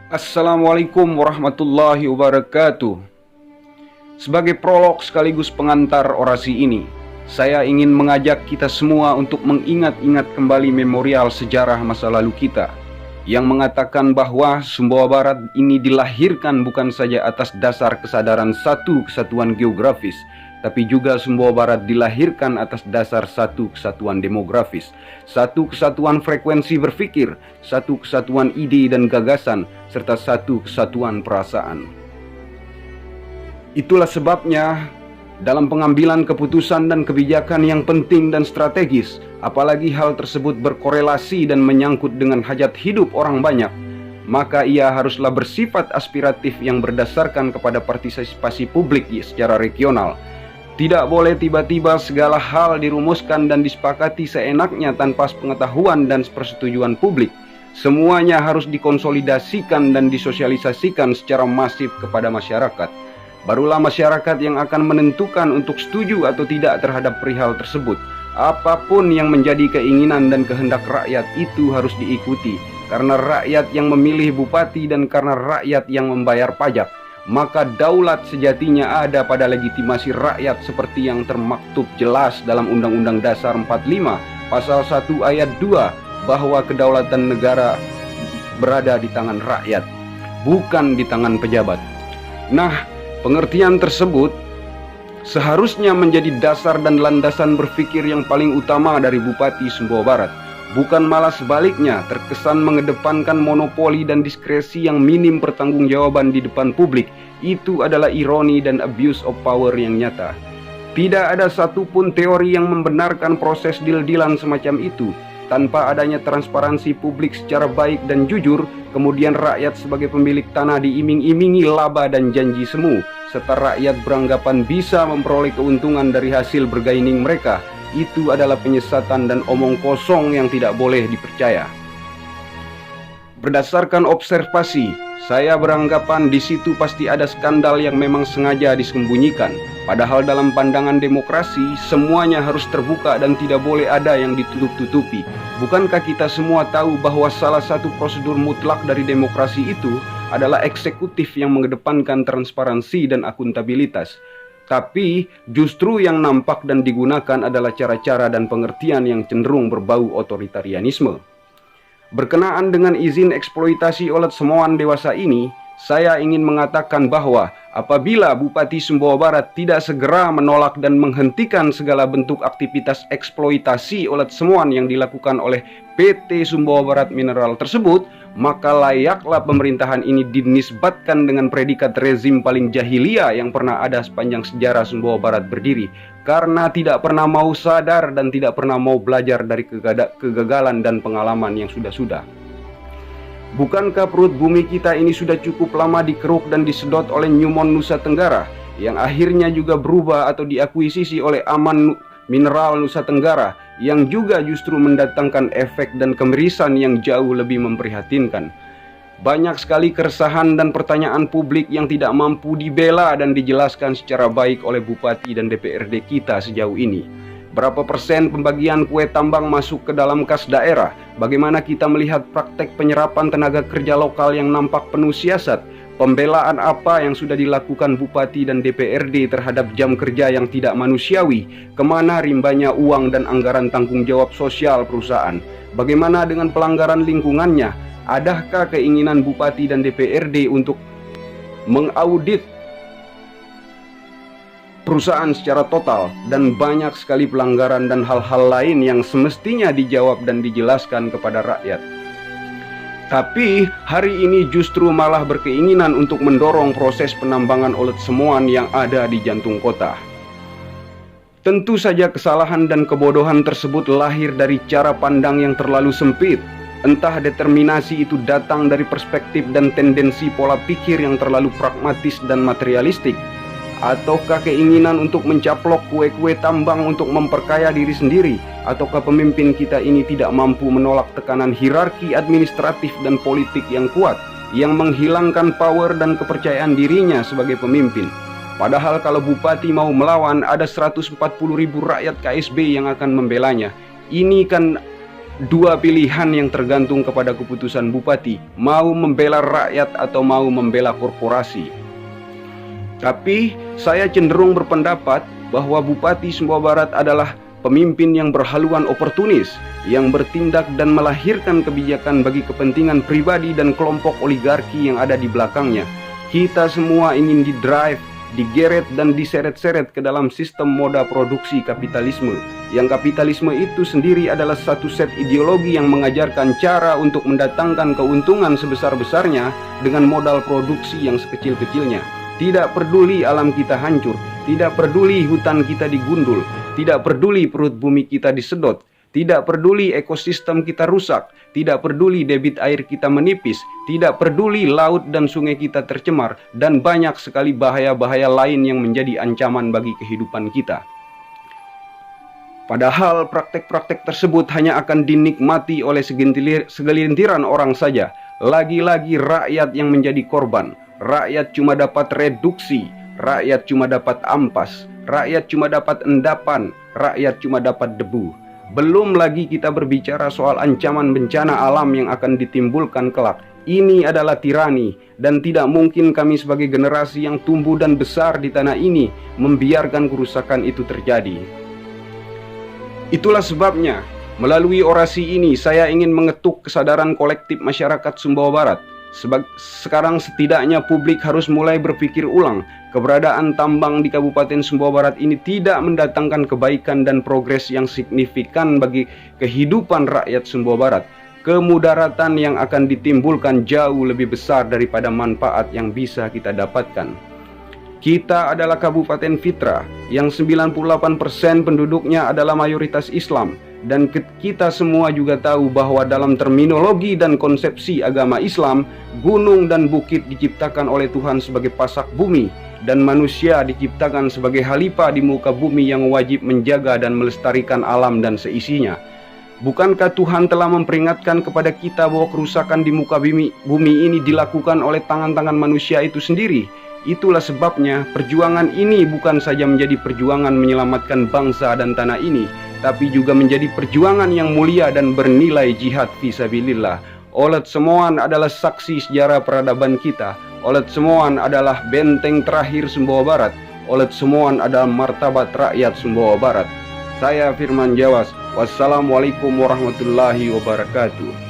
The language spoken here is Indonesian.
Assalamualaikum warahmatullahi wabarakatuh. Sebagai prolog sekaligus pengantar orasi ini, saya ingin mengajak kita semua untuk mengingat-ingat kembali memorial sejarah masa lalu kita yang mengatakan bahwa Sumbawa Barat ini dilahirkan bukan saja atas dasar kesadaran satu kesatuan geografis, tapi juga Sumbawa Barat dilahirkan atas dasar satu kesatuan demografis, satu kesatuan frekuensi berpikir, satu kesatuan ide dan gagasan, serta satu kesatuan perasaan. Itulah sebabnya dalam pengambilan keputusan dan kebijakan yang penting dan strategis, apalagi hal tersebut berkorelasi dan menyangkut dengan hajat hidup orang banyak, maka ia haruslah bersifat aspiratif yang berdasarkan kepada partisipasi publik secara regional. Tidak boleh tiba-tiba segala hal dirumuskan dan disepakati seenaknya tanpa pengetahuan dan persetujuan publik. Semuanya harus dikonsolidasikan dan disosialisasikan secara masif kepada masyarakat. Barulah masyarakat yang akan menentukan untuk setuju atau tidak terhadap perihal tersebut. Apapun yang menjadi keinginan dan kehendak rakyat itu harus diikuti, karena rakyat yang memilih bupati dan karena rakyat yang membayar pajak. Maka daulat sejatinya ada pada legitimasi rakyat seperti yang termaktub jelas dalam Undang-Undang Dasar 45 Pasal 1 Ayat 2, bahwa kedaulatan negara berada di tangan rakyat, bukan di tangan pejabat. Nah, pengertian tersebut seharusnya menjadi dasar dan landasan berpikir yang paling utama dari Bupati Sumbawa Barat, bukan malah sebaliknya terkesan mengedepankan monopoli dan diskresi yang minim pertanggungjawaban di depan publik. Itu adalah ironi dan abuse of power yang nyata. Tidak ada satupun teori yang membenarkan proses deal-dealan semacam itu. Tanpa adanya transparansi publik secara baik dan jujur, kemudian rakyat sebagai pemilik tanah diiming-imingi laba dan janji semu, serta rakyat beranggapan bisa memperoleh keuntungan dari hasil bergaining mereka. Itu adalah penyesatan dan omong kosong yang tidak boleh dipercaya. Berdasarkan observasi, saya beranggapan di situ pasti ada skandal yang memang sengaja disembunyikan. Padahal dalam pandangan demokrasi, semuanya harus terbuka dan tidak boleh ada yang ditutup-tutupi. Bukankah kita semua tahu bahwa salah satu prosedur mutlak dari demokrasi itu adalah eksekutif yang mengedepankan transparansi dan akuntabilitas? Tapi justru yang nampak dan digunakan adalah cara-cara dan pengertian yang cenderung berbau otoritarianisme. Berkenaan dengan izin eksploitasi oleh semuan dewasa ini, saya ingin mengatakan bahwa apabila Bupati Sumbawa Barat tidak segera menolak dan menghentikan segala bentuk aktivitas eksploitasi oleh semuan yang dilakukan oleh PT Sumbawa Barat Mineral tersebut, maka layaklah pemerintahan ini dinisbatkan dengan predikat rezim paling jahiliyah yang pernah ada sepanjang sejarah Sumbawa Barat berdiri, karena tidak pernah mau sadar dan tidak pernah mau belajar dari kegagalan dan pengalaman yang sudah-sudah. Bukankah perut bumi kita ini sudah cukup lama dikeruk dan disedot oleh Newmont Nusa Tenggara, yang akhirnya juga berubah atau diakuisisi oleh Aman Mineral Nusa Tenggara, yang juga justru mendatangkan efek dan kemirisan yang jauh lebih memprihatinkan. Banyak sekali keresahan dan pertanyaan publik yang tidak mampu dibela dan dijelaskan secara baik oleh Bupati dan DPRD kita sejauh ini. Berapa persen pembagian kue tambang masuk ke dalam kas daerah? Bagaimana kita melihat praktek penyerapan tenaga kerja lokal yang nampak penuh siasat? Pembelaan apa yang sudah dilakukan Bupati dan DPRD terhadap jam kerja yang tidak manusiawi? Kemana rimbanya uang dan anggaran tanggung jawab sosial perusahaan? Bagaimana dengan pelanggaran lingkungannya? Adakah keinginan Bupati dan DPRD untuk mengaudit perusahaan secara total? Dan banyak sekali pelanggaran dan hal-hal lain yang semestinya dijawab dan dijelaskan kepada rakyat. Tapi hari ini justru malah berkeinginan untuk mendorong proses penambangan oleh semuan yang ada di jantung kota. Tentu saja kesalahan dan kebodohan tersebut lahir dari cara pandang yang terlalu sempit. Entah determinasi itu datang dari perspektif dan tendensi pola pikir yang terlalu pragmatis dan materialistik, ataukah keinginan untuk mencaplok kue-kue tambang untuk memperkaya diri sendiri, ataukah pemimpin kita ini tidak mampu menolak tekanan hierarki administratif dan politik yang kuat, yang menghilangkan power dan kepercayaan dirinya sebagai pemimpin. Padahal kalau Bupati mau melawan, ada 140.000 rakyat KSB yang akan membelanya. Ini kan dua pilihan yang tergantung kepada keputusan bupati, mau membela rakyat atau mau membela korporasi. Tapi saya cenderung berpendapat bahwa Bupati Sumbawa Barat adalah pemimpin yang berhaluan oportunis, yang bertindak dan melahirkan kebijakan bagi kepentingan pribadi dan kelompok oligarki yang ada di belakangnya. Kita semua ingin didrive, digeret dan diseret-seret ke dalam sistem moda produksi kapitalisme. Yang kapitalisme itu sendiri adalah satu set ideologi yang mengajarkan cara untuk mendatangkan keuntungan sebesar-besarnya dengan modal produksi yang sekecil-kecilnya. Tidak peduli alam kita hancur, tidak peduli hutan kita digundul, tidak peduli perut bumi kita disedot, tidak peduli ekosistem kita rusak, tidak peduli debit air kita menipis, tidak peduli laut dan sungai kita tercemar, dan banyak sekali bahaya-bahaya lain yang menjadi ancaman bagi kehidupan kita. Padahal praktek-praktek tersebut hanya akan dinikmati oleh segelintiran orang saja. Lagi-lagi rakyat yang menjadi korban. Rakyat cuma dapat reduksi, rakyat cuma dapat ampas, rakyat cuma dapat endapan, rakyat cuma dapat debu. Belum lagi kita berbicara soal ancaman bencana alam yang akan ditimbulkan kelak. Ini adalah tirani, dan tidak mungkin kami sebagai generasi yang tumbuh dan besar di tanah ini membiarkan kerusakan itu terjadi. Itulah sebabnya, melalui orasi ini saya ingin mengetuk kesadaran kolektif masyarakat Sumbawa Barat. Sekarang setidaknya publik harus mulai berpikir ulang. Keberadaan tambang di Kabupaten Sumbawa Barat ini tidak mendatangkan kebaikan dan progres yang signifikan bagi kehidupan rakyat Sumbawa Barat. Kemudaratan yang akan ditimbulkan jauh lebih besar daripada manfaat yang bisa kita dapatkan. Kita adalah Kabupaten Fitra yang 98% penduduknya adalah mayoritas Islam. Dan kita semua juga tahu bahwa dalam terminologi dan konsepsi agama Islam, gunung dan bukit diciptakan oleh Tuhan sebagai pasak bumi, dan manusia diciptakan sebagai khalifah di muka bumi yang wajib menjaga dan melestarikan alam dan seisinya. Bukankah Tuhan telah memperingatkan kepada kita bahwa kerusakan di muka bumi ini dilakukan oleh tangan-tangan manusia itu sendiri? Itulah sebabnya perjuangan ini bukan saja menjadi perjuangan menyelamatkan bangsa dan tanah ini, tapi juga menjadi perjuangan yang mulia dan bernilai jihad fisabilillah. Olet Semoan adalah saksi sejarah peradaban kita. Olet Semoan adalah benteng terakhir Sumbawa Barat. Olet Semoan adalah martabat rakyat Sumbawa Barat. Saya Firman Jawas. Wassalamualaikum warahmatullahi wabarakatuh.